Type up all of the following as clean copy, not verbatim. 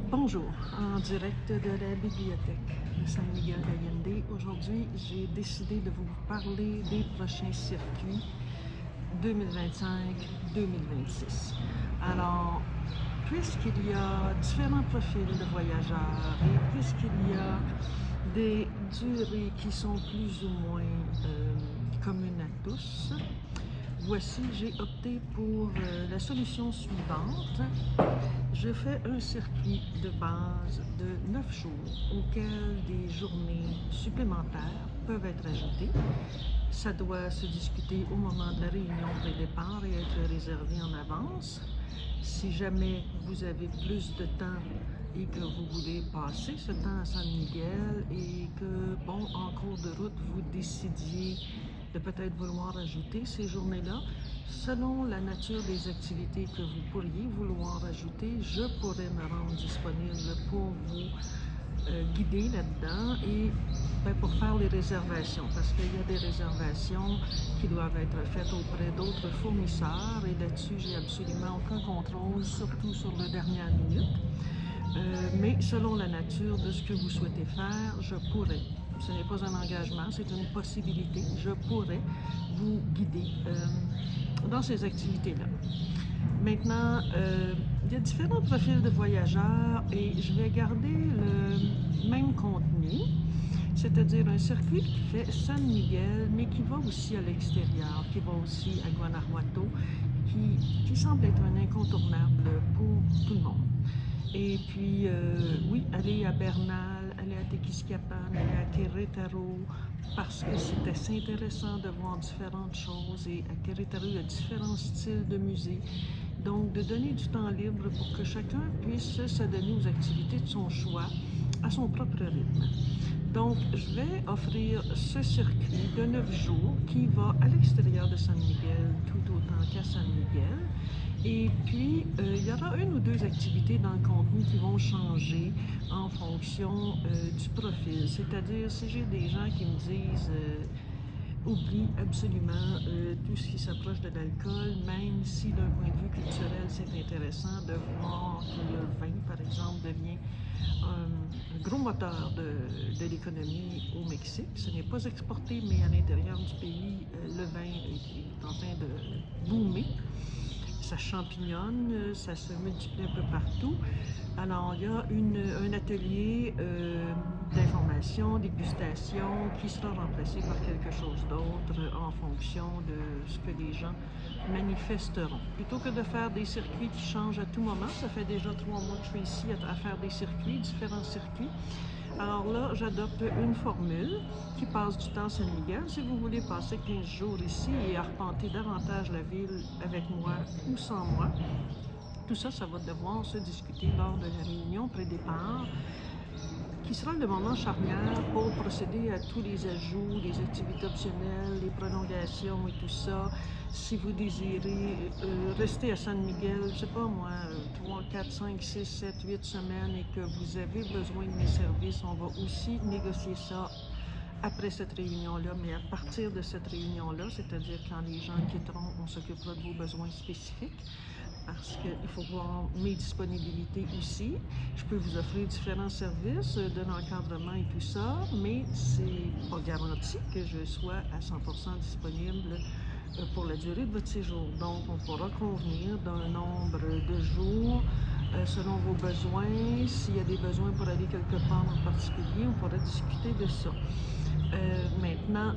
Bonjour, en direct de la bibliothèque de San Miguel d'Allende. Aujourd'hui, j'ai décidé de vous parler des prochains circuits 2025-2026. Alors, puisqu'il y a différents profils de voyageurs et puisqu'il y a des durées qui sont plus ou moins communes à tous, voici, j'ai opté pour la solution suivante. Je fais un circuit de base de 9 jours auquel des journées supplémentaires peuvent être ajoutées. Ça doit se discuter au moment de la réunion de départ et être réservé en avance. Si jamais vous avez plus de temps et que vous voulez passer ce temps à San Miguel et que, bon, en cours de route, vous décidiez de peut-être vouloir ajouter ces journées-là, selon la nature des activités que vous pourriez vouloir ajouter, je pourrais me rendre disponible pour vous guider là-dedans et pour faire les réservations, parce qu'il y a des réservations qui doivent être faites auprès d'autres fournisseurs et là-dessus, j'ai absolument aucun contrôle, surtout sur la dernière minute. Mais selon la nature de ce que vous souhaitez faire, je pourrais, ce n'est pas un engagement, c'est une possibilité, je pourrais vous guider dans ces activités-là. Maintenant, il y a différents profils de voyageurs et je vais garder le même contenu, c'est-à-dire un circuit qui fait San Miguel, mais qui va aussi à l'extérieur, qui va aussi à Guanajuato, qui semble être un incontournable pour tout le monde. Et puis, oui, aller à Bernal, aller à Tequisquiapan, aller à Querétaro, parce que c'est assez intéressant de voir différentes choses. Et à Querétaro, il y a différents styles de musée. Donc, de donner du temps libre pour que chacun puisse s'adonner aux activités de son choix à son propre rythme. Donc, je vais offrir ce circuit de 9 jours qui va à l'extérieur de San Miguel tout autant qu'à San Miguel. Et puis, il y aura une ou deux activités dans le contenu qui vont changer en fonction du profil. C'est-à-dire, si j'ai des gens qui me disent oublie absolument tout ce qui s'approche de l'alcool, même si d'un point de vue culturel, c'est intéressant de voir que le vin, par exemple, devient un gros moteur de l'économie au Mexique. Ce n'est pas exporté, mais à l'intérieur du pays, le vin est en train de boomer. Ça champignonne, ça se multiplie un peu partout. Alors, il y a un atelier d'information, dégustation, qui sera remplacé par quelque chose d'autre en fonction de ce que les gens manifesteront. Plutôt que de faire des circuits qui changent à tout moment, ça fait déjà 3 mois que je suis ici à faire des circuits, différents circuits. Alors là, j'adopte une formule qui passe du temps à San Miguel. Si vous voulez passer 15 jours ici et arpenter davantage la ville avec moi ou sans moi, tout ça, ça va devoir se discuter lors de la réunion pré-départ, qui sera le moment charnière pour procéder à tous les ajouts, les activités optionnelles, les prolongations et tout ça. Si vous désirez rester à San Miguel, je sais pas moi, 3, 4, 5, 6, 7, 8 semaines et que vous avez besoin de mes services, on va aussi négocier ça après cette réunion-là, mais à partir de cette réunion-là, c'est-à-dire quand les gens quitteront, on s'occupera de vos besoins spécifiques, parce qu'il faut voir mes disponibilités aussi. Je peux vous offrir différents services de l'encadrement et tout ça, mais c'est pas garanti que je sois à 100% disponible pour la durée de votre séjour. Donc, on pourra convenir d'un nombre de jours selon vos besoins. S'il y a des besoins pour aller quelque part en particulier, on pourra discuter de ça. Maintenant,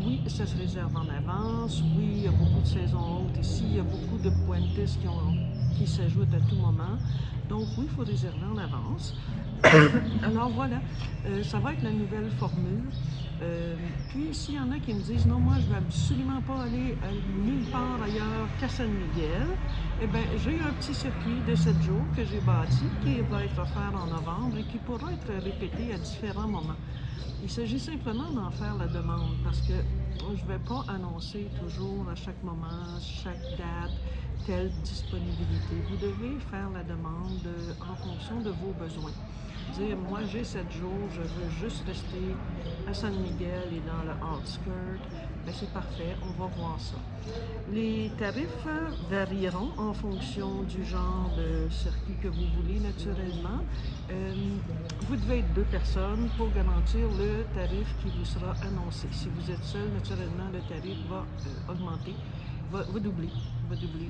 oui, ça se réserve en avance. Oui, il y a beaucoup de saisons hautes ici. Il y a beaucoup de puentes qui s'ajoutent à tout moment. Donc oui, il faut réserver en avance. Alors voilà, ça va être la nouvelle formule. Puis s'il y en a qui me disent non, moi je ne veux absolument pas aller nulle part ailleurs qu'à San Miguel, eh bien j'ai un petit circuit de 7 jours que j'ai bâti qui va être offert en novembre et qui pourra être répété à différents moments. Il s'agit simplement d'en faire la demande parce que je ne vais pas annoncer toujours à chaque moment, chaque date, telle disponibilité. Vous devez faire la demande en fonction de vos besoins. Dire, moi j'ai 7 jours, je veux juste rester à San Miguel et dans le outskirt, ben c'est parfait, on va voir ça. Les tarifs varieront en fonction du genre de circuit que vous voulez naturellement. Vous devez être 2 personnes pour garantir le tarif qui vous sera annoncé. Si vous êtes seul, naturellement, le tarif va augmenter, va doubler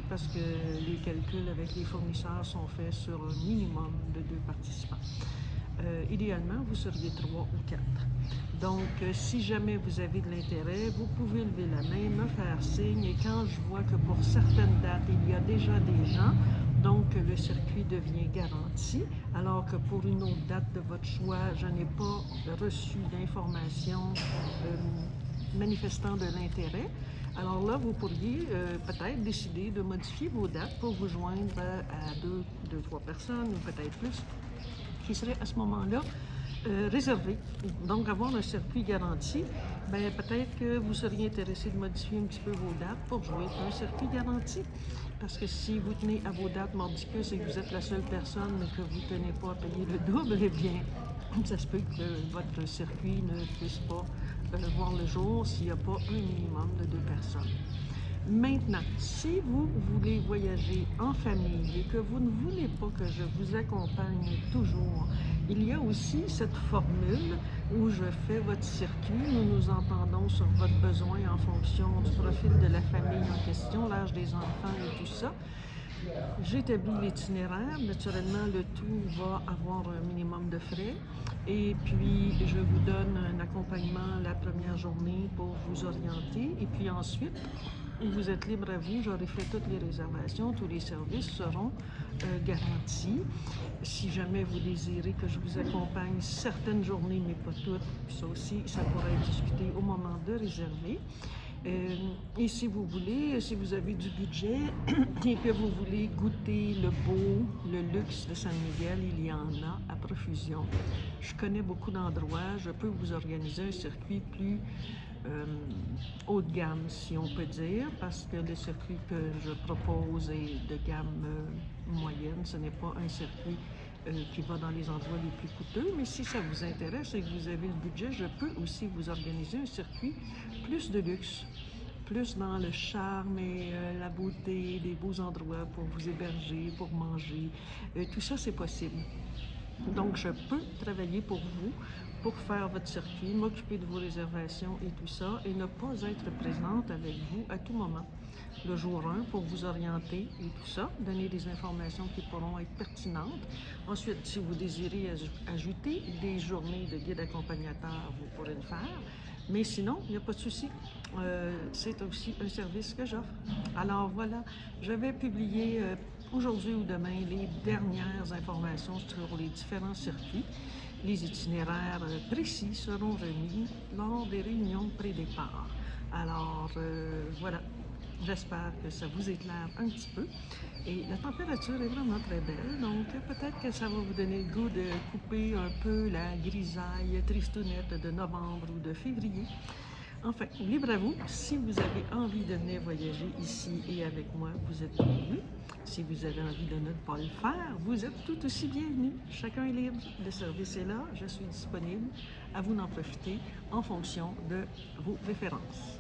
parce que les calculs avec les fournisseurs sont faits sur un minimum de 2 participants. Idéalement, vous seriez 3 ou 4. Donc, si jamais vous avez de l'intérêt, vous pouvez lever la main, me faire signe, et quand je vois que pour certaines dates, il y a déjà des gens, donc le circuit devient garanti, alors que pour une autre date de votre choix, je n'ai pas reçu d'informations manifestant de l'intérêt. Alors là, vous pourriez peut-être décider de modifier vos dates pour vous joindre à 2, 3 personnes, ou peut-être plus, qui seraient à ce moment-là réservé. Donc, avoir un circuit garanti, bien, peut-être que vous seriez intéressé de modifier un petit peu vos dates pour jouer un circuit garanti. Parce que si vous tenez à vos dates mordicus et que vous êtes la seule personne, mais que vous ne tenez pas à payer le double, eh bien, ça se peut que votre circuit ne puisse pas voir le jour s'il n'y a pas un minimum de 2 personnes. Maintenant, si vous voulez voyager en famille et que vous ne voulez pas que je vous accompagne toujours, il y a aussi cette formule où je fais votre circuit. Nous nous entendons sur votre besoin en fonction du profil de la famille en question, l'âge des enfants et tout ça. J'établis l'itinéraire. Naturellement, le tout va avoir un minimum de frais. Et puis, je vous donne un accompagnement la première journée pour vous orienter. Et puis ensuite, vous êtes libre à vous. J'aurai fait toutes les réservations. Tous les services seront garantis. Si jamais vous désirez que je vous accompagne certaines journées, mais pas toutes, ça aussi, ça pourra être discuté au moment de réserver. Et si vous voulez, si vous avez du budget et que vous voulez goûter le beau, le luxe de San Miguel, il y en a à profusion. Je connais beaucoup d'endroits, je peux vous organiser un circuit plus haut de gamme, si on peut dire, parce que le circuit que je propose est de gamme moyenne. Ce n'est pas un circuit qui va dans les endroits les plus coûteux, mais si ça vous intéresse et que vous avez le budget, je peux aussi vous organiser un circuit plus de luxe, plus dans le charme et la beauté, des beaux endroits pour vous héberger, pour manger. Tout ça, c'est possible. Donc, je peux travailler pour vous, pour faire votre circuit, m'occuper de vos réservations et tout ça, et ne pas être présente avec vous à tout moment. Le jour 1, pour vous orienter et tout ça, donner des informations qui pourront être pertinentes. Ensuite, si vous désirez ajouter des journées de guide accompagnateur, vous pourrez le faire. Mais sinon, il n'y a pas de souci. C'est aussi un service que j'offre. Alors voilà, je vais publier aujourd'hui ou demain les dernières informations sur les différents circuits. Les itinéraires précis seront remis lors des réunions de pré-départ. Alors voilà, j'espère que ça vous éclaire un petit peu. Et la température est vraiment très belle, donc peut-être que ça va vous donner le goût de couper un peu la grisaille tristounette de novembre ou de février. Enfin, libre à vous. Si vous avez envie de venir voyager ici et avec moi, vous êtes bienvenus. Si vous avez envie de ne pas le faire, vous êtes tout aussi bienvenus. Chacun est libre. Le service est là. Je suis disponible. À vous d'en profiter en fonction de vos références.